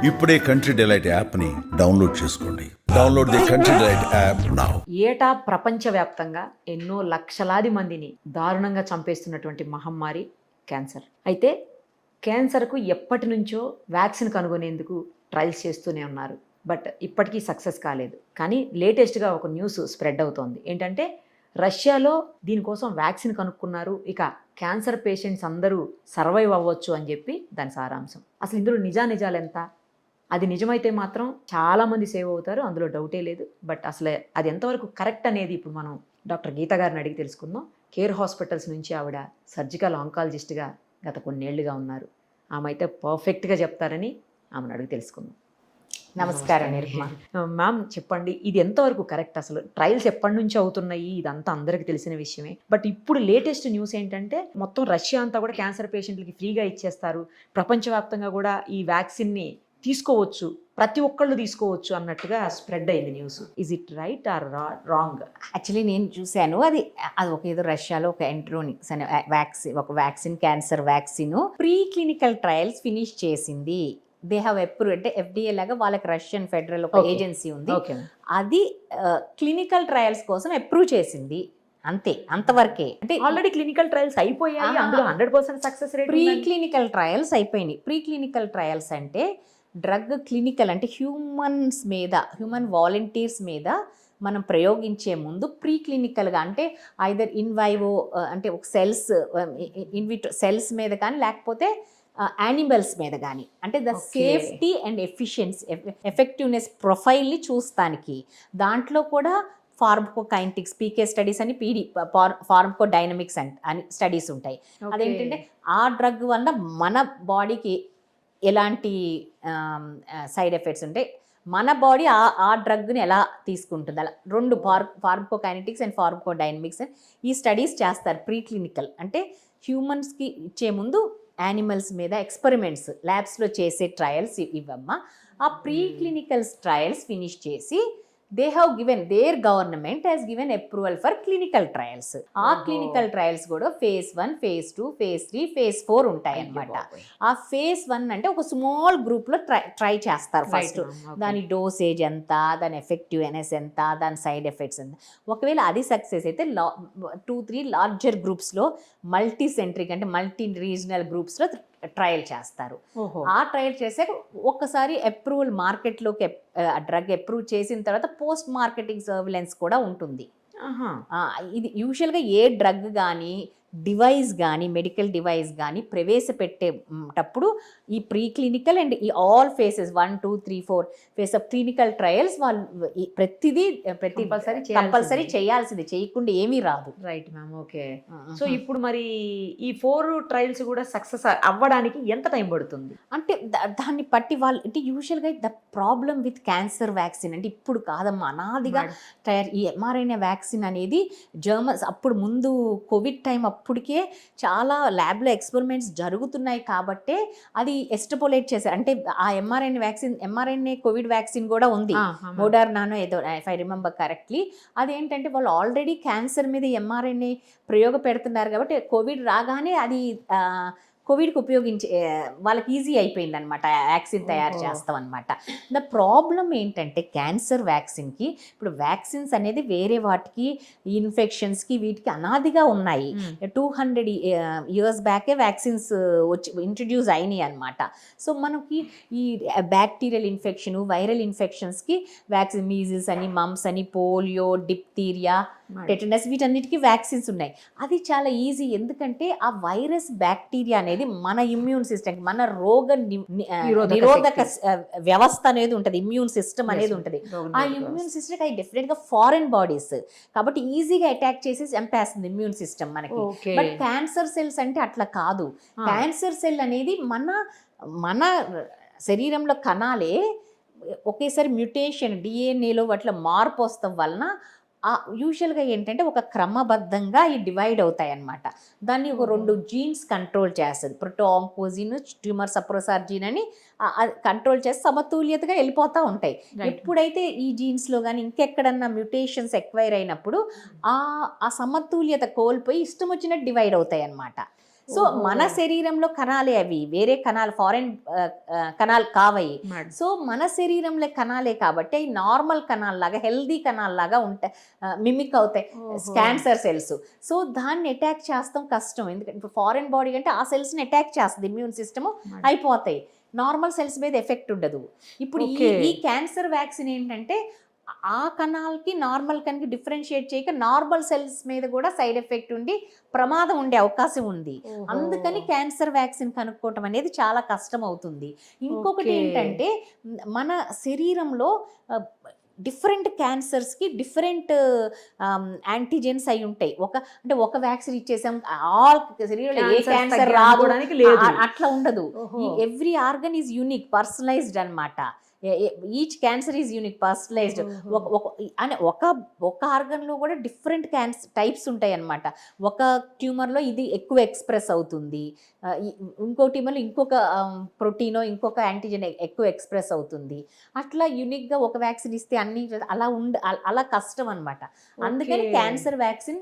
ఇప్పుడే country delight యాప్ని download చేసుకోండి. Download the country delight app now. ఏటా ప్రపంచవ్యాప్తంగా ఎన్నో లక్షలాది మందిని దారుణంగా చంపేస్తున్నటువంటి మహమ్మారి క్యాన్సర్. అయితే క్యాన్సర్కు ఎప్పటి నుంచో వ్యాక్సిన్ కనుగొనేందుకు ట్రయల్స్ చేస్తూనే ఉన్నారు. బట్ ఇప్పటికీ సక్సెస్ కాలేదు. కానీ లేటెస్ట్గా ఒక న్యూస్ స్ప్రెడ్ అవుతోంది. ఏంటంటే రష్యాలో దీనికోసం వ్యాక్సిన్ కనుక్కున్నారు, ఇక క్యాన్సర్ పేషెంట్స్ అందరూ సర్వైవ్ అవ్వచ్చు అని చెప్పి దాని సారాంశం. అసలు ఇందులో నిజాలు ఎంత? అది నిజమైతే మాత్రం చాలామంది సేవ్ అవుతారు, అందులో డౌటే లేదు. బట్ అసలు అది ఎంతవరకు కరెక్ట్ అనేది ఇప్పుడు మనం డాక్టర్ గీత గారిని అడిగి తెలుసుకుందాం. కేర్ హాస్పిటల్స్ నుంచి ఆవిడ సర్జికల్ ఆంకాలజిస్ట్గా గత కొన్నేళ్లుగా ఉన్నారు. ఆమె అయితే పర్ఫెక్ట్గా చెప్తారని ఆమెను అడిగి తెలుసుకుందాం. నమస్కారం నిర్మా. మ్యామ్ చెప్పండి, ఇది ఎంతవరకు కరెక్ట్? అసలు ట్రయల్స్ ఎప్పటి నుంచి అవుతున్నాయి? ఇదంతా అందరికి తెలిసిన విషయమే. బట్ ఇప్పుడు లేటెస్ట్ న్యూస్ ఏంటంటే మొత్తం రష్యా అంతా కూడా క్యాన్సర్ పేషెంట్లకి ఫ్రీగా ఇచ్చేస్తారు, ప్రపంచవ్యాప్తంగా కూడా ఈ వ్యాక్సిన్ని తీసుకోవచ్చు, ప్రతి ఒక్కళ్ళు తీసుకోవచ్చు అన్నట్టుగా స్ప్రెడ్ అయింది news. Is it right are wrong? Actually నేను చూశాను, అది ఒక ఏదో రష్యాలో ఒక ఎంట్రోనిక్స్ అనే vaccine cancer vaccine pre clinical trials finish చేసింది. దే హ్యావ్ అప్రూవ్, అంటే FDA లాగా వాళ్ళకి రష్యన్ ఫెడరల్ ఒక ఏజెన్సీ ఉంది, అది క్లినికల్ ట్రయల్స్ కోసం అప్రూవ్ చేసింది. అంతే, అంతవరకే. అంటే ఆల్రెడీ క్లినికల్ ట్రయల్స్ అయిపోయాయి, అందులో 100% success rate. Pre clinical trials అయిపోయినాయి. ప్రీ క్లినికల్ ట్రయల్స్ అంటే డ్రగ్ క్లినికల్ అంటే హ్యూమన్ వాలంటీర్స్ మీద మనం ప్రయోగించే ముందు ప్రీ క్లినికల్గా, అంటే ఐదర్ ఇన్వైవో అంటే ఒక ఇన్విట్రో సెల్స్ మీద కానీ లేకపోతే యానిమల్స్ మీద కానీ, అంటే ద సేఫ్టీ అండ్ ఎఫెక్టివ్నెస్ ప్రొఫైల్ని చూస్తానికి. దాంట్లో కూడా ఫార్మకోకైనెటిక్స్ పీకే స్టడీస్ అని ఫార్మకోడైనమిక్స్ అని స్టడీస్ ఉంటాయి. అదేంటంటే ఆ డ్రగ్ వల్ల మన బాడీకి ఎలాంటి సైడ్ ఎఫెక్ట్స్ ఉంటాయి, మన బాడీ ఆ డ్రగ్ని ఎలా తీసుకుంటుంది, అలా రెండు ఫార్మకోకైనెటిక్స్ అండ్ ఫార్మకోడైనమిక్స్ ఈ స్టడీస్ చేస్తారు. ప్రీ క్లినికల్ అంటే హ్యూమన్స్కి ఇచ్చే ముందు యానిమల్స్ మీద ఎక్స్పెరిమెంట్స్ ల్యాబ్స్లో చేసే ట్రయల్స్ ఇవమ్మా. ఆ ప్రీ క్లినికల్ ట్రయల్స్ ఫినిష్ చేసి they have given, there government has given approval for clinical trials. ఆ క్లినికల్ ట్రయల్స్ కూడా phase 1, phase 2, phase 3, phase 4 ఉంటాయి అన్నమాట. ఆ phase 1 అంటే ఒక స్మాల్ గ్రూప్లో ట్రై చేస్తారు ఫస్ట్. దాని డోసేజ్ ఎంత, దాని ఎఫెక్టివ్నెస్ ఎంత, దాని సైడ్ ఎఫెక్ట్స్ ఎంత. ఒకవేళ అది సక్సెస్ అయితే 2-3 లార్జర్ గ్రూప్స్లో మల్టీ సెంట్రిక్ అంటే మల్టీ రీజనల్ గ్రూప్స్లో ట్రయల్ చేస్తారు. ఆ ట్రయల్ చేసాక ఒక్కసారి అప్రూవల్ మార్కెట్లోకి డ్రగ్ అప్రూవ్ చేసిన తర్వాత పోస్ట్ మార్కెటింగ్ సర్విలెన్స్ కూడా ఉంటుంది. ఇది యూజువల్గా ఏ డ్రగ్ కానీ డివైస్ కానీ మెడికల్ డివైస్ కానీ ప్రవేశపెట్టేటప్పుడు ఈ ప్రీ క్లినికల్ అండ్ ఈ all faces 1, 2, 3, 4 face of clinical trials వాళ్ళు ప్రతి కంపల్సరీ చేయాల్సింది, చేయకుండా ఏమీ రాదు. Right ma'am, okay. సో ఇప్పుడు మరి ఈ 4 ట్రయల్స్ కూడా సక్సెస్ అవ్వడానికి ఎంత టైం పడుతుంది? అంటే దాన్ని బట్టి వాళ్ళు, అంటే యూజువల్గా the problem with cancer vaccine అంటే ఇప్పుడు కాదమ్మా, అనాదిగా ఈ mRNA వ్యాక్సిన్ అనేది జర్మన్స్ అప్పుడు ముందు కోవిడ్ టైం అప్పటికే చాలా ల్యాబ్లో ఎక్స్పెరిమెంట్స్ జరుగుతున్నాయి కాబట్టే అది ఎస్టపోలేట్ చేశారు. అంటే ఆ mRNA కోవిడ్ వ్యాక్సిన్ కూడా ఉంది, మోడర్నానో ఏదో, ఇఫ్ ఐ రిమెంబర్ కరెక్ట్లీ. అదేంటంటే వాళ్ళు ఆల్రెడీ క్యాన్సర్ మీద mRNA ప్రయోగ పెడుతున్నారు కాబట్టి కోవిడ్ రాగానే అది కోవిడ్కి వాళ్ళకి ఈజీ అయిపోయింది అనమాట, వ్యాక్సిన్ తయారు చేస్తాం అనమాట. ద ప్రాబ్లం ఏంటంటే క్యాన్సర్ వ్యాక్సిన్కి ఇప్పుడు వ్యాక్సిన్స్ అనేది వేరే వాటికి ఇన్ఫెక్షన్స్కి వీటికి అనాదిగా ఉన్నాయి. 200 years బ్యాకే వ్యాక్సిన్స్ ఇంట్రడ్యూస్ అయినాయి అనమాట. సో మనకి ఈ బ్యాక్టీరియల్ ఇన్ఫెక్షన్, వైరల్ ఇన్ఫెక్షన్స్కి వ్యాక్సిన్, మీజిల్స్ అని, మమ్స్ అని, పోలియో, డిప్తీరియా, టెటనస్, వీటన్నిటికీ వ్యాక్సిన్స్ ఉన్నాయి. అది చాలా ఈజీ, ఎందుకంటే ఆ వైరస్ బ్యాక్టీరియా అనేది మన ఇమ్యూన్ సిస్టమ్, మన రోగ నిరోధక వ్యవస్థ అనేది ఉంటుంది, ఇమ్యూన్ సిస్టమ్ అనేది ఉంటుంది. ఆ ఇమ్యూన్ సిస్టమ్ అది డెఫినెట్గా ఫారెన్ బాడీస్ కాబట్టి ఈజీగా అటాక్ చేసి చంపేస్తుంది ఇమ్యూన్ సిస్టమ్ మనకి. బట్ క్యాన్సర్ సెల్స్ అంటే అట్లా కాదు. క్యాన్సర్ సెల్ అనేది మన శరీరంలో కణాలే ఒకేసారి మ్యుటేషన్ డిఎన్ఏలో అట్లా మార్పు వస్తాం వలన యూజువల్గా ఏంటంటే ఒక క్రమబద్ధంగా ఈ డివైడ్ అవుతాయి అన్నమాట. దాన్ని ఒక 2 జీన్స్ కంట్రోల్ చేస్తుంది, ప్రోటోఆంకోజిన్, ట్యూమర్ సప్రెసర్ జీన్ అని కంట్రోల్ చేసి సమతుల్యతగా వెళ్ళిపోతూ ఉంటాయి. ఎప్పుడైతే ఈ జీన్స్లో కానీ ఇంకెక్కడన్నా మ్యూటేషన్స్ ఎక్వైర్ అయినప్పుడు ఆ సమతుల్యత కోల్పోయి ఇష్టం వచ్చినట్టు డివైడ్ అవుతాయి అన్నమాట. సో ఓహో. మన శరీరంలో కణాలే అవి, వేరే కణాలు, ఫారెన్ కణాలు కావయి. మేడం. సో మన శరీరంలో కణాలే కాబట్టి అవి నార్మల్ కణాల్లాగా, హెల్దీ కణాల్లాగా ఉంటాయి, మిమిక్ అవుతాయి ఓహో. Cancer cells. సో దాన్ని అటాక్ చేస్తాం కష్టం, ఎందుకంటే ఇప్పుడు ఫారెన్ బాడీ అంటే ఆ సెల్స్ని అటాక్ చేస్తుంది ఇమ్యూన్ సిస్టమ్, మేడం. అయిపోతాయి. నార్మల్ సెల్స్ మీద ఎఫెక్ట్ ఉండదు. ఇప్పుడు Okay. ఈ క్యాన్సర్ వ్యాక్సిన్ ఏంటంటే ఆ కణాలకి నార్మల్ కణకి డిఫరెన్షియేట్ చేయక నార్మల్ సెల్స్ మీద కూడా సైడ్ ఎఫెక్ట్ ఉండి ప్రమాదం ఉండే అవకాశం ఉంది. ఓహో. అందుకని క్యాన్సర్ వ్యాక్సిన్ కనుక్కోవటం అనేది చాలా కష్టం అవుతుంది. ఇంకొకటి Okay. ఏంటంటే మన శరీరంలో డిఫరెంట్ క్యాన్సర్స్కి డిఫరెంట్ యాంటీజెన్స్ అయి ఉంటాయి. ఒక వ్యాక్సిన్ ఇచ్చేసాం ఆల్ శరీరంలో ఏ Cancers క్యాన్సర్ తగ్గి రాదు అనుకోవడానికి లేదు. అట్లా ఉండదు. ఓహో. Every organ is unique, personalized అనమాట. Each cancer is unique, personalized. ఒక ఆర్గన్లో కూడా డిఫరెంట్ క్యాన్సర్ టైప్స్ ఉంటాయి అన్నమాట. ఒక ట్యూమర్లో ఇది ఎక్కువ ఎక్స్ప్రెస్ అవుతుంది, ఇంకో ట్యూమర్లో ఇంకొక ప్రోటీనో ఇంకొక యాంటీజెన్ ఎక్కువ ఎక్స్ప్రెస్ అవుతుంది. అట్లా యూనిక్గా ఒక వ్యాక్సిన్ ఇస్తే అన్ని అలా కష్టం అనమాట. అందుకని Okay. క్యాన్సర్ వ్యాక్సిన్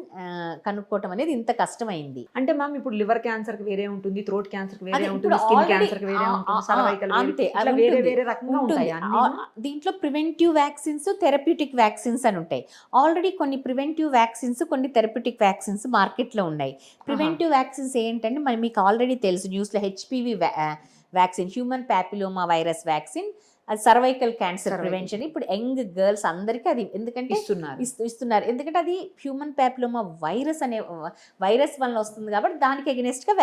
కనుక్కోవటం అనేది ఇంత కష్టమైంది. అంటే మ్యామ్ ఇప్పుడు లివర్ క్యాన్సర్ కి వేరే ఉంటుంది, థ్రోట్ క్యాన్సర్ కి వేరే అది ఉంటుంది, ఇప్పుడు స్కిన్ already- క్యాన్సర్ కి వేరే ఉంటుంది, cervical వేరే, అంతే, ఇట్లా అది వేరే ఉంటుంది. వేరే రకంగా ఉంటుంది. ఉంటాయి అన్ని. దీంట్లో ప్రివెంటివ్ వ్యాక్సిన్స్, థెరప్యూటిక్ వ్యాక్సిన్స్ అని ఉంటాయి. ఆల్రెడీ కొన్ని ప్రివెంటివ్ వ్యాక్సిన్స్, కొన్ని థెరప్యూటిక్ వ్యాక్సిన్స్ మార్కెట్లో ఉన్నాయి. ప్రివెంటివ్ వ్యాక్సిన్స్ ఏంటంటే మరి మీకు ఆల్రెడీ తెలుసు, న్యూస్లో HPV vaccine, human papilloma virus vaccine, అది సర్వైకల్ క్యాన్సర్ Cervical. ప్రివెన్షన్. ఇప్పుడు యంగ్ గర్ల్స్ అందరికీ అది, ఎందుకంటే ఇస్తున్నారు. ఇస్తున్నారు, ఎందుకంటే అది హ్యూమన్ ప్యాపిలోమా వైరస్ అనే వైరస్ వల్ల వస్తుంది కాబట్టి దానికి అగెనిస్ట్ గా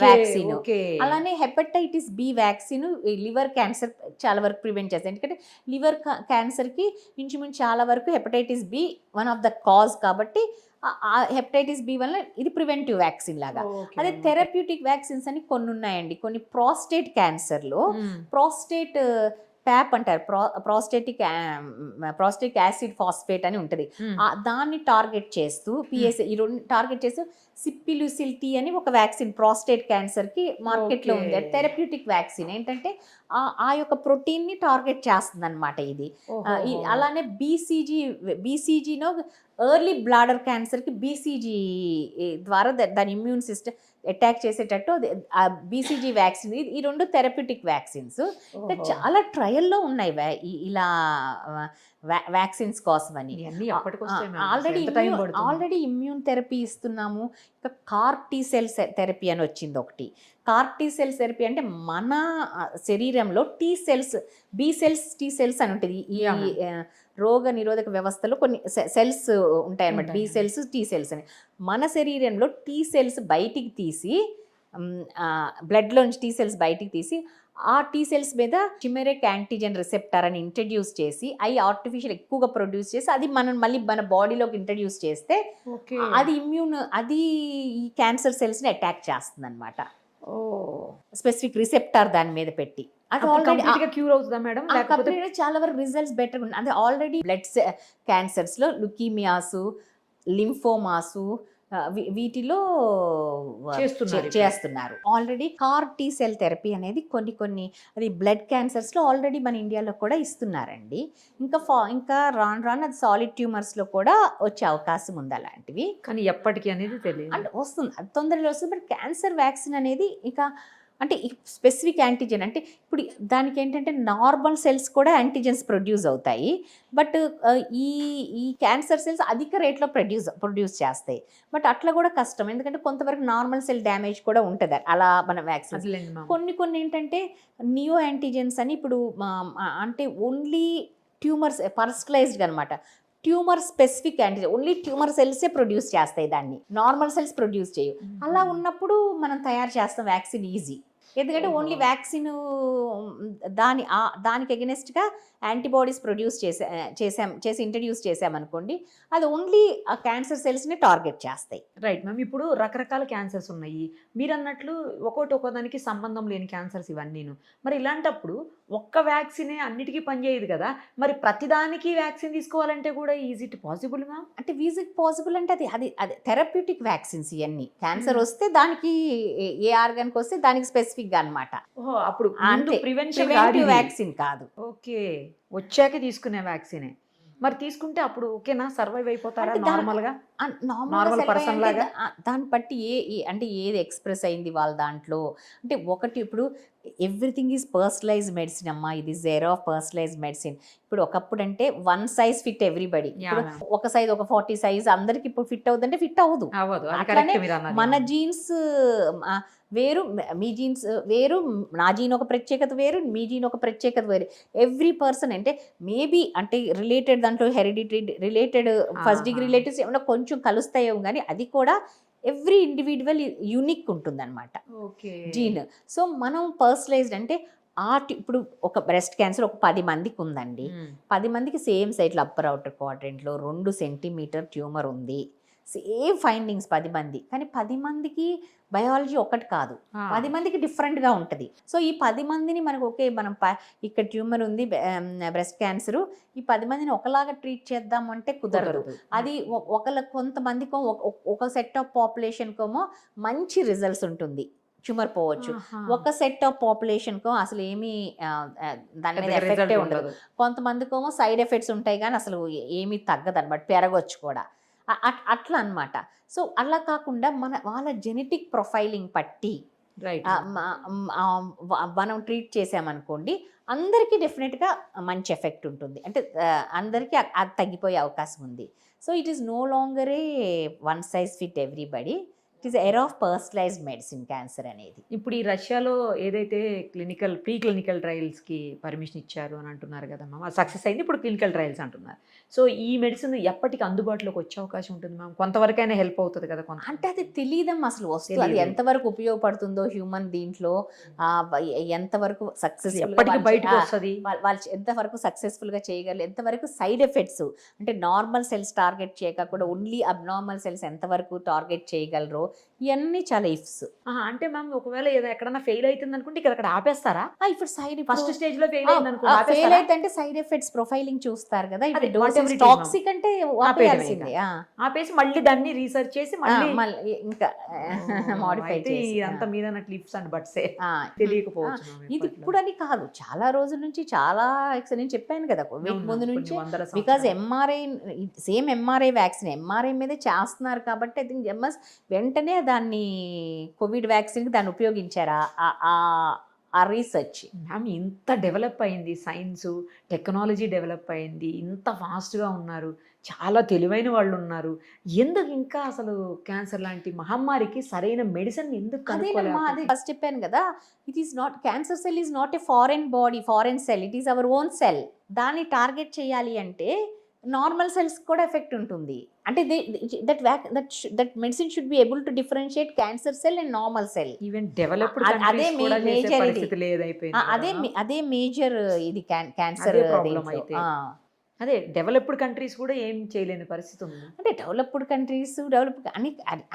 వ్యాక్సిన్. ఓకే. అలానే hepatitis B vaccine liver cancer చాలా వరకు ప్రివెంట్ చేస్తుంది. ఎందుకంటే లివర్ క్యాన్సర్కి ఇంచుమించు చాలా వరకు hepatitis B one of the cause కాబట్టి ఆ హెపటైటిస్ బి వల్ల ఇది ప్రివెంటివ్ వ్యాక్సిన్ లాగా. ఓకే. అదే థెరప్యూటిక్ వ్యాక్సిన్స్ అని కొన్ని ఉన్నాయండి. కొన్ని ప్రాస్టేట్ క్యాన్సర్లో ప్రాస్టేట్ ప్యాప్ అంటారు, ప్రాస్టేటిక్ యాసిడ్ ఫాస్ఫేట్ అని ఉంటుంది. దాన్ని టార్గెట్ చేస్తూ పిఎస్ఏ ఈ రెండు టార్గెట్ చేస్తూ సిప్పిలుసిల్ టీ అని ఒక వ్యాక్సిన్ ప్రాస్టేట్ క్యాన్సర్కి మార్కెట్లో ఉంది. అది థెరప్యూటిక్ వ్యాక్సిన్. ఏంటంటే ఆ యొక్క ప్రోటీన్ని టార్గెట్ చేస్తుంది అనమాట ఇది. అలానే బీసీజీనో ఎర్లీ బ్లాడర్ క్యాన్సర్కి బీసీజీ ద్వారా దాని ఇమ్యూన్ సిస్టమ్ అటాక్ చేసేటట్టు బీసీజీ వ్యాక్సిన్. ఈ రెండు థెరప్యూటిక్ వ్యాక్సిన్స్. ఇంకా చాలా ట్రయల్లో ఉన్నాయి ఇలా వ్యాక్సిన్స్ కోసమని. ఆల్రెడీ ఇమ్యూన్ థెరపీ ఇస్తున్నాము. ఇంకా కార్ టీ సెల్స్ థెరపీ అని వచ్చింది ఒకటి. కార్ టీ సెల్స్ థెరపీ అంటే మన శరీరంలో T cells, B cells, T cells అని ఉంటుంది. ఈ రోగ నిరోధక వ్యవస్థలో కొన్ని సెల్స్ ఉంటాయి అన్నమాట, బి సెల్స్, టీ సెల్స్ అని. మన శరీరంలో టీ సెల్స్ బయటికి తీసి, బ్లడ్లోంచి టీ సెల్స్ బయటికి తీసి ఆ టీ సెల్స్ మీద చిమెరిక్ యాంటీజెన్ రిసెప్టర్ అని ఇంట్రడ్యూస్ చేసి, అవి ఆర్టిఫిషియల్ ఎక్కువగా ప్రొడ్యూస్ చేసి అది మనం మళ్ళీ మన బాడీలోకి ఇంట్రడ్యూస్ చేస్తే అది అది ఈ క్యాన్సర్ సెల్స్ని అటాక్ చేస్తుంది అనమాట. స్పెసిఫిక్ రిసెప్టర్ దాని మీద పెట్టి. అది ఆల్రెడీ క్యూర్ అవుతుందా మేడం? లేకపోతే చాలా వరకు రిజల్ట్స్ బెటర్ ఉన్నాయి. అది ఆల్రెడీ బ్లడ్ క్యాన్సర్స్లో లుకీమియాసు, లింఫోమాసు వీటిలో చేస్తున్నారు. Already car T cell therapy అనేది కొన్ని అది బ్లడ్ క్యాన్సర్స్లో ఆల్రెడీ మన ఇండియాలో కూడా ఇస్తున్నారండి. ఇంకా రాను అది సాలిడ్ ట్యూమర్స్లో కూడా వచ్చే అవకాశం ఉంది అలాంటివి. కానీ ఎప్పటికీ అనేది తెలియదు. అంటే వస్తుంది, అది తొందరలో వస్తుంది. బట్ క్యాన్సర్ వ్యాక్సిన్ అనేది ఇక అంటే స్పెసిఫిక్ యాంటీజెన్ అంటే ఇప్పుడు దానికి ఏంటంటే నార్మల్ సెల్స్ కూడా యాంటీజెన్స్ ప్రొడ్యూస్ అవుతాయి. బట్ ఈ క్యాన్సర్ సెల్స్ అధిక రేట్లో ప్రొడ్యూస్ చేస్తాయి. బట్ అట్లా కూడా కష్టం, ఎందుకంటే కొంతవరకు నార్మల్ సెల్ డ్యామేజ్ కూడా ఉంటుంది అలా మన వ్యాక్సిన్స్. కొన్ని ఏంటంటే నియో యాంటీజెన్స్ అని ఇప్పుడు అంటే ఓన్లీ ట్యూమర్స్ పర్సనలైజ్డ్ అనమాట. Tumour specific antigen only tumour సెల్సే ప్రొడ్యూస్ చేస్తాయి, దాన్ని నార్మల్ సెల్స్ ప్రొడ్యూస్ చేయవు. అలా ఉన్నప్పుడు మనం తయారు చేస్తాం వ్యాక్సిన్ ఈజీ. ఎందుకంటే ఓన్లీ వ్యాక్సిన్ దానికి అగెనిస్ట్గా యాంటీబాడీస్ ప్రొడ్యూస్ చేసి ఇంట్రడ్యూస్ చేసామనుకోండి, అది ఓన్లీ ఆ క్యాన్సర్ సెల్స్ని టార్గెట్ చేస్తాయి. Right ma'am. ఇప్పుడు రకరకాల క్యాన్సర్స్ ఉన్నాయి మీరు అన్నట్లు, ఒక్కోదానికి సంబంధం లేని క్యాన్సర్స్ ఇవన్నీను. మరి ఇలాంటప్పుడు ఒక్క వ్యాక్సినే అన్నిటికీ పనిచేయదు కదా, మరి ప్రతిదానికి వ్యాక్సిన్ తీసుకోవాలంటే కూడా ఈజీ టు పాసిబుల్ మ్యామ్? అంటే ఈజీ పాసిబుల్ అంటే అది థెరప్యూటిక్ వ్యాక్సిన్స్ ఇవన్నీ. క్యాన్సర్ వస్తే దానికి ఏ ఆర్గాన్కి వస్తే దానికి స్పెసిఫిక్గా అనమాట. అప్పుడు ప్రివెన్షన్ వ్యాక్సిన్ కాదు. ఓకే, వచ్చాక తీసుకునే వ్యాక్సినే. మరి తీసుకుంటే అప్పుడు ఓకేనా, సర్వైవ్ అయిపోతారా నార్మల్గా? Normal person లాగా? దాన్ని బట్టి అంటే ఏది ఎక్స్ప్రెస్ అయింది వాళ్ళ దాంట్లో. అంటే ఒకటి ఇప్పుడు ఎవ్రీథింగ్ ఈజ్ పర్సనలైజ్ మెడిసిన్ అమ్మా, ఇది జీరో ఆఫ్ పర్సనలైజ్ మెడిసిన్. ఇప్పుడు ఒకప్పుడు అంటే వన్ సైజ్ ఫిట్ ఎవ్రీబడి. ఇప్పుడు ఒక సైజ్ ఒక 40 సైజ్ అందరికి ఇప్పుడు ఫిట్ అవుతుందంటే ఫిట్ అవ్వదు. అట్లానే మన జీన్స్ వేరు, మీ జీన్స్ వేరు, నా జీన్ ఒక ప్రత్యేకత వేరు, మీ జీన్ ఒక ప్రత్యేకత వేరు. ఎవ్రీ పర్సన్ అంటే మేబీ అంటే రిలేటెడ్ దాంట్లో hereditary related first degree relatives ఏమైనా కొంచెం కలుస్తాయేమో, కానీ అది కూడా ఎవ్రీ ఇండివిజువల్ యూనిక్ ఉంటుందన్నమాట జీన్. సో మనం పర్సనలైజ్డ్ అంటే ఇప్పుడు ఒక బ్రెస్ట్ క్యాన్సర్ ఒక 10 మందికి ఉందండి. 10 మందికి సేమ్ సైట్లో అప్పర్ అవుటర్ క్వాడ్రంట్లో 2 సెంటీమీటర్ ట్యూమర్ ఉంది, సేమ్ ఫైండింగ్స్ 10 మంది, కానీ 10 మందికి బయాలజీ ఒకటి కాదు, 10 మందికి డిఫరెంట్గా ఉంటుంది. సో ఈ 10 మందిని మనకు ఓకే మనం ఇక్కడ ట్యూమర్ ఉంది బ్రెస్ట్ క్యాన్సరు, ఈ 10 మందిని ఒకలాగా ట్రీట్ చేద్దామంటే కుదరదు. అది కొంతమందికో ఒక సెట్ ఆఫ్ పాపులేషన్కేమో మంచి రిజల్ట్స్ ఉంటుంది, ట్యూమర్ పోవచ్చు. ఒక సెట్ ఆఫ్ పాపులేషన్కో అసలు ఏమీ దాని మీద ఎఫెక్టే ఉండదు. కొంతమందికేమో సైడ్ ఎఫెక్ట్స్ ఉంటాయి కానీ అసలు ఏమీ తగ్గదు అనమాట, పెరగవచ్చు కూడా, అట్లా అనమాట. సో అలా కాకుండా వాళ్ళ జెనెటిక్ ప్రొఫైలింగ్ పట్టి మనం ట్రీట్ చేసామనుకోండి, అందరికీ డెఫినెట్గా మంచి ఎఫెక్ట్ ఉంటుంది, అంటే అందరికీ అది తగ్గిపోయే అవకాశం ఉంది. So it is no longer a one size fit everybody, it is era of personalised medicine cancer అనేది. ఇప్పుడు ఈ రష్యాలో ఏదైతే ప్రీ క్లినికల్ ట్రయల్స్కి పర్మిషన్ ఇచ్చారు అని అంటున్నారు కదమ్మా, అది సక్సెస్ అయింది, ఇప్పుడు క్లినికల్ ట్రయల్స్ అంటున్నారు. సో ఈ మెడిసిన్ ఎప్పటికి అందుబాటులోకి వచ్చే అవకాశం ఉంటుంది మ్యామ్? కొంతవరకైనా హెల్ప్ అవుతుంది కదా కొంత? అంటే అది తెలియదమ్మా అసలు వస్తుంది, అది ఎంతవరకు ఉపయోగపడుతుందో హ్యూమన్ దీంట్లో, ఎంతవరకు సక్సెస్ఫుల్ బయటకు వస్తుంది, వాళ్ళు ఎంతవరకు సక్సెస్ఫుల్గా చేయగలరు, ఎంతవరకు సైడ్ ఎఫెక్ట్స్ అంటే నార్మల్ సెల్స్ టార్గెట్ చేయకుండా ఓన్లీ అబ్నార్మల్ సెల్స్ ఎంతవరకు టార్గెట్ చేయగలరో, ఇవన్నీ చాలా ఇఫ్స్. అంటే మ్యామ్ ఒకవేళ ఎక్కడన్నా ఫెయిల్ అవుతుంది అనుకుంటే ఇక్కడ ఆపేస్తారా? ఇప్పుడు ఫస్ట్ స్టేజ్ లో ఫెయిల్ ఫెయిల్ అయితే సైడ్ ఎఫెక్ట్స్ ప్రొఫైలింగ్ చూస్తారు కదా, టాక్సిక్ అంటే ఆపేయాల్సిందే, ఆపేసి మళ్ళీ దాన్ని రీసెర్చ్ చేసి మళ్ళీ ఇంకా మాడిఫై చేసి అంత మీద లిప్స్ అండ్ బట్స్ తెలియకపోవచ్చు. ఇది ఇప్పుడు అని కాదు, చాలా రోజుల నుంచి, చాలా నేను చెప్పాను కదా ముందు నుంచి, because same MRI vaccine MRI మీదే చేస్తున్నారు కాబట్టి ఐ థింక్ ఎంఎస్ వెంటనే దాన్ని కోవిడ్ వ్యాక్సిన్కి దాన్ని ఉపయోగించారా ఆ రీసెర్చ్. మ్యామ్ ఇంత డెవలప్ అయింది, సైన్స్ టెక్నాలజీ డెవలప్ అయింది, ఇంత ఫాస్ట్గా ఉన్నారు, చాలా తెలివైన వాళ్ళు ఉన్నారు, ఎందుకు ఇంకా అసలు క్యాన్సర్ లాంటి మహమ్మారికి సరైన మెడిసిన్ ఎందుకు? అదే ఫస్ట్ చెప్పాను కదా, it is not cancer cell is not a foreign body, foreign cell, it is our own cell. దాన్ని టార్గెట్ చేయాలి అంటే నార్మల్ సెల్స్ కూడా ఎఫెక్ట్ ఉంటుంది, అంటే that medicine should be able to differentiate cancer cell and normal cell. Even developed అదే major ఇది cancer problem అయితే. అదే డెవలప్డ్ కంట్రీస్ కూడా ఏం చేయలేని పరిస్థితి ఉంది. అంటే డెవలప్డ్ కంట్రీస్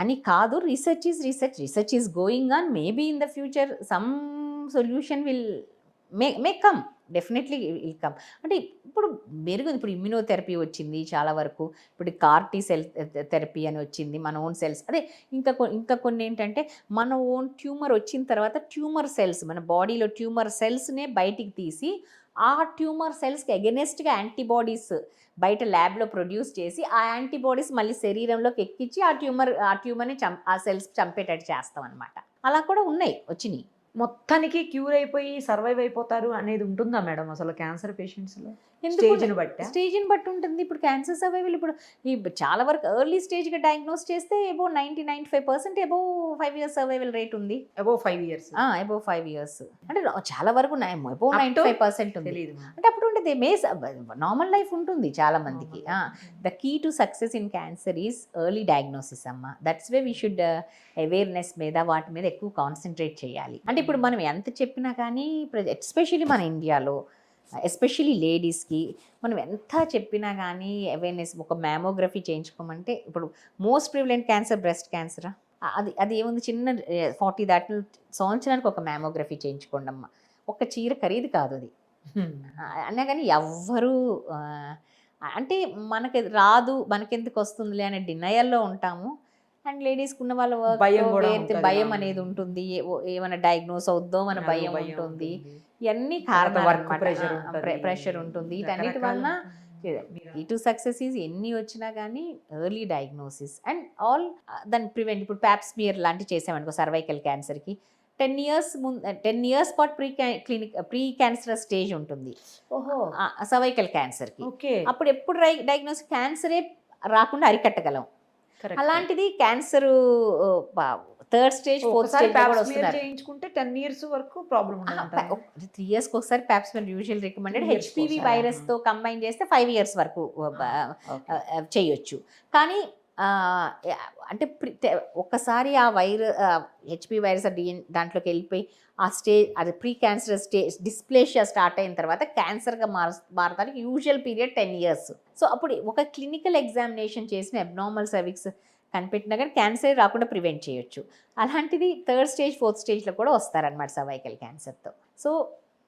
అని కాదు, research is going on, maybe in the future some solution will may come, definitely will come. అంటే ఇప్పుడు మెరుగు, ఇప్పుడు ఇమ్యూనోథెరపీ వచ్చింది చాలా వరకు, ఇప్పుడు CAR-T సెల్ థెరపీ అని వచ్చింది, మన ఓన్ సెల్స్. అదే ఇంకా కొన్ని ఏంటంటే మన ఓన్ ట్యూమర్ వచ్చిన తర్వాత ట్యూమర్ సెల్స్, మన బాడీలో ట్యూమర్ సెల్స్నే బయటికి తీసి ఆ ట్యూమర్ సెల్స్కి అగెనెస్ట్గా యాంటీబాడీస్ బయట ల్యాబ్లో ప్రొడ్యూస్ చేసి ఆ యాంటీబాడీస్ మళ్ళీ శరీరంలోకి ఎక్కించి ఆ ట్యూమర్ని ఆ సెల్స్ చంపేటట్టు చేస్తాం అనమాట. అలా కూడా వచ్చినాయి. మొత్తానికి క్యూర్ అయిపోయి సర్వైవ్ అయిపోతారు అనేది ఉంటుందా మేడం అసలు క్యాన్సర్ పేషెంట్స్లో? స్టేజ్ని బట్టి ఉంటుంది. ఇప్పుడు క్యాన్సర్ సర్వైవల్ ఇప్పుడు చాలా వరకు ఎర్లీ స్టేజ్గా డయాగ్నోస్ చేస్తే above 90-95% above 5 years survival rate ఉంది. అబోవ్ 5 years అంటే చాలా వరకు అబోవ్ 95% ఉంది. అంటే అప్పుడు ఉంటుంది నార్మల్ లైఫ్ ఉంటుంది చాలా మందికి. The key to success in cancer is early diagnosis అమ్మ. That's way we should awareness మీద వాటి మీద ఎక్కువ కాన్సన్ట్రేట్ చేయాలి. అంటే ఇప్పుడు మనం ఎంత చెప్పినా కానీ ఎస్పెషల్లీ మన ఇండియాలో ఎస్పెషల్లీ లేడీస్కి మనం ఎంత చెప్పినా కానీ అవేర్నెస్, ఒక మ్యామోగ్రఫీ చేయించుకోమంటే ఇప్పుడు మోస్ట్ ప్రివలెంట్ క్యాన్సర్ బ్రెస్ట్ క్యాన్సరా, అది ఏముంది, చిన్న 40 దాటిన సంవత్సరానికి ఒక మ్యామోగ్రఫీ చేయించుకోండి అమ్మ. ఒక చీర ఖరీదు కాదు అది. అన్నా కానీ ఎవ్వరూ అంటే మనకి రాదు, మనకెందుకు వస్తుందిలే అనే డినయల్లో ఉంటాము. అండ్ లేడీస్కి ఉన్న వాళ్ళ భయం అనేది ఉంటుంది, ఏమైనా డయాగ్నోస్ అవుద్దో మన భయం ఉంటుంది, ఇవన్నీ కారణాలు, ప్రెషర్ ఉంటుంది. వీటన్నిటి వలన ఈ టు సక్సెస్ ఈజ్ ఎన్ని వచ్చినా కానీ ఎర్లీ డయాగ్నోసిస్ అండ్ ఆల్ దాన్ని ప్రివెంట్. ఇప్పుడు ప్యాప్స్మియర్ లాంటివి చేసామనుకో సర్వైకల్ క్యాన్సర్కి 10 years పాటు ప్రీ క్యాన్సరస్ స్టేజ్ ఉంటుంది ఓహో సర్వైకల్ క్యాన్సర్కి. ఓకే అప్పుడు ఎప్పుడు డయాగ్నోస్ క్యాన్సరే రాకుండా అరికట్టగలం. అలాంటిది cancer 3rd stage 4th stage కూడా వస్తున్నారు. చేయించుకుంటే 10 years వరకు ప్రాబ్లం ఉండదు. 3 yearsకి ఒకసారి ప్యాప్స్మియర్ యూజువల్ రికమెండెడ్. హెచ్పివి వైరస్తో కంబైన్ చేస్తే 5 years వరకు చేయొచ్చు. కానీ అంటే ఒక్కసారి ఆ హెచ్పివి వైరస్ దాంట్లోకి వెళ్ళిపోయి ఆ స్టేజ్ అది pre cancer stage dysplasia start అయిన తర్వాత క్యాన్సర్గా మారడానికి యూజువల్ పీరియడ్ 10 years. సో అప్పుడు ఒక క్లినికల్ ఎగ్జామినేషన్ చేసిన అబ్నార్మల్ సర్విక్స్ కనిపెట్టినా కానీ క్యాన్సర్ రాకుండా ప్రివెంట్ చేయొచ్చు. అలాంటిది 3rd స్టేజ్ 4th స్టేజ్లో కూడా వస్తారనమాట సర్వైకల్ క్యాన్సర్తో. So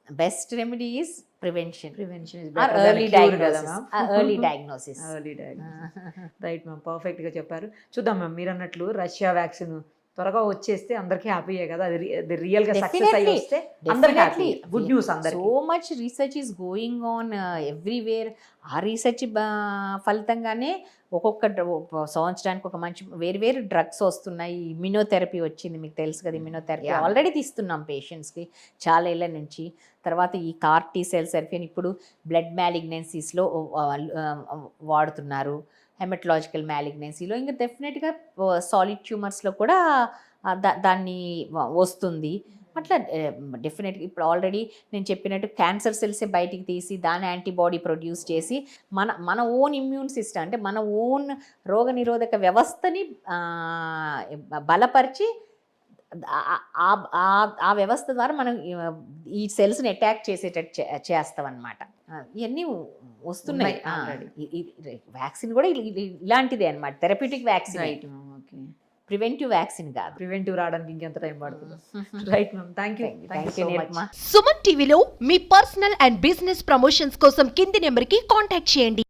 best remedy is prevention early diagnosis. Right ma'am, పర్ఫెక్ట్గా చెప్పారు. చూద్దాం మ్యామ్, మీరు అన్నట్లు రష్యా వ్యాక్సిన్ త్వరగా వచ్చేస్తే అందరికీ హ్యాపీయే కదా, అది రియల్ గా సక్సెస్ అయ్యి వస్తే అందరికీ హ్యాపీ. Good news. అందరికీ so much research is going on everywhere. ఆ రీసెర్చ్ ఫలితంగానే ఒక్కొక్క సంవత్సరానికి ఒక మంచి వేరు డ్రగ్స్ వస్తున్నాయి. ఇమ్యూనోథెరపీ వచ్చింది, మీకు తెలుసు కదా. ఇమ్యూనోథెరపీ ఆల్రెడీ తీస్తున్నాం పేషెంట్స్కి చాలా ఏళ్ళ నుంచి. తర్వాత ఈ CAR T cell థెరపీ ఇప్పుడు బ్లడ్ మ్యాలిగ్నెన్సీస్లో వాడుతున్నారు, హెమటలాజికల్ మ్యాలిగ్నెన్సీలో, ఇంకా డెఫినెట్గా సాలిడ్ ట్యూమర్స్లో కూడా దాన్ని వస్తుంది. అట్లా డెఫినెట్గా ఇప్పుడు ఆల్రెడీ నేను చెప్పినట్టు క్యాన్సర్ సెల్సే బయటికి తీసి దాని యాంటీబాడీ ప్రొడ్యూస్ చేసి మన ఓన్ ఇమ్యూన్ సిస్టమ్ అంటే మన ఓన్ రోగనిరోధక వ్యవస్థని బలపరిచి ఆ వ్యవస్థ ద్వారా మనం ఈ సెల్స్ని అటాక్ చేసేటట్టు చేస్తాం అన్నమాట. ఇవన్నీ వస్తున్నాయి. వ్యాక్సిన్ కూడా ఇలాంటిదే అన్నమాట, థెరప్యూటిక్ వ్యాక్సిన్. ప్రివెంటివ్ వ్యాక్సిన్ కాదు. ప్రివెంటివ్ రావడానికి ఇంకెంత టైం పడుతుంది. Right ma'am, thank you so much. Suman టీవీలో మీ పర్సనల్ అండ్ బిజినెస్ ప్రమోషన్స్ కోసం కింది నెంబర్కి కాంటాక్ట్ చేయండి.